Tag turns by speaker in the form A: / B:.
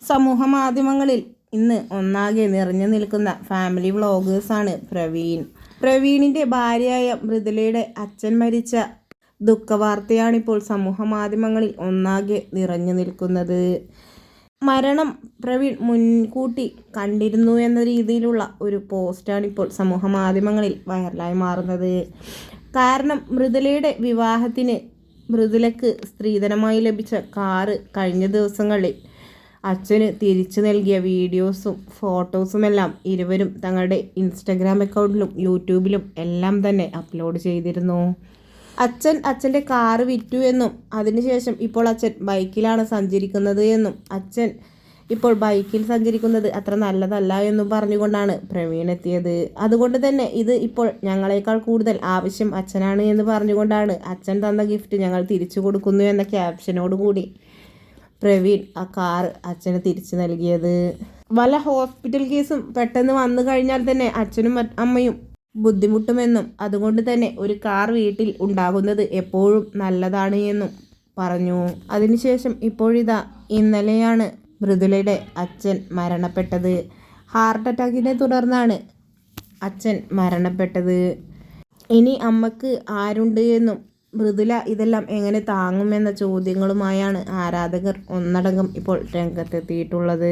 A: സമൂഹ മാധ്യമങ്ങളിൽ ഇന്ന് ഒന്നാകെ നിറഞ്ഞു നിൽക്കുന്ന ഫാമിലി വ്ളോഗേഴ്സാണ് പ്രവീൺ. പ്രവീണിൻ്റെ ഭാര്യയായ മൃദുലയുടെ അച്ഛൻ മരിച്ച ദുഃഖവാർത്തയാണിപ്പോൾ സമൂഹ മാധ്യമങ്ങളിൽ ഒന്നാകെ നിറഞ്ഞു നിൽക്കുന്നത്. മരണം പ്രവീൺ മുൻകൂട്ടി കണ്ടിരുന്നു എന്ന രീതിയിലുള്ള ഒരു പോസ്റ്റാണിപ്പോൾ സമൂഹ മാധ്യമങ്ങളിൽ വൈറലായി മാറുന്നത്. കാരണം മൃദുലയുടെ വിവാഹത്തിന് മൃദുലയ്ക്ക് സ്ത്രീധനമായി ലഭിച്ച കാറ് കഴിഞ്ഞ ദിവസങ്ങളിൽ അച്ഛന് തിരിച്ചു നൽകിയ വീഡിയോസും ഫോട്ടോസുമെല്ലാം ഇരുവരും തങ്ങളുടെ ഇൻസ്റ്റഗ്രാം അക്കൗണ്ടിലും യൂട്യൂബിലും എല്ലാം തന്നെ അപ്ലോഡ് ചെയ്തിരുന്നു. അച്ഛൻ അച്ഛൻ്റെ കാറ് വിറ്റു എന്നും അതിനുശേഷം ഇപ്പോൾ അച്ഛൻ ബൈക്കിലാണ് സഞ്ചരിക്കുന്നത് എന്നും അച്ഛൻ ഇപ്പോൾ ബൈക്കിൽ സഞ്ചരിക്കുന്നത് അത്ര നല്ലതല്ല എന്നും പറഞ്ഞുകൊണ്ടാണ് പ്രവീൺ എത്തിയത്. അതുകൊണ്ട് തന്നെ ഇത് ഇപ്പോൾ ഞങ്ങളെക്കാൾ കൂടുതൽ ആവശ്യം അച്ഛനാണ് എന്ന് പറഞ്ഞുകൊണ്ടാണ് അച്ഛൻ തന്ന ഗിഫ്റ്റ് ഞങ്ങൾ തിരിച്ചു കൊടുക്കുന്നു എന്ന ക്യാപ്ഷനോടുകൂടി പ്രവീൺ ആ കാർ അച്ഛന് തിരിച്ചു നൽകിയത്. വല്ല ഹോസ്പിറ്റൽ കേസും പെട്ടെന്ന് വന്നു കഴിഞ്ഞാൽ തന്നെ അച്ഛനും അമ്മയും ബുദ്ധിമുട്ടുമെന്നും അതുകൊണ്ട് തന്നെ ഒരു കാർ വീട്ടിൽ ഉണ്ടാകുന്നത് എപ്പോഴും നല്ലതാണ് എന്നും പറഞ്ഞു. അതിനുശേഷം ഇപ്പോഴിതാ ഇന്നലെയാണ് മൃദുലയുടെ അച്ഛൻ മരണപ്പെട്ടത്. ഹാർട്ട് അറ്റാക്കിനെ തുടർന്നാണ് അച്ഛൻ മരണപ്പെട്ടത്. ഇനി അമ്മക്ക് ആരുണ്ട് എന്നും മൃദുല ഇതെല്ലാം എങ്ങനെ താങ്ങുമെന്ന ചോദ്യങ്ങളുമായാണ് ആരാധകർ ഒന്നടങ്കം ഇപ്പോൾ രംഗത്തെത്തിയിട്ടുള്ളത്.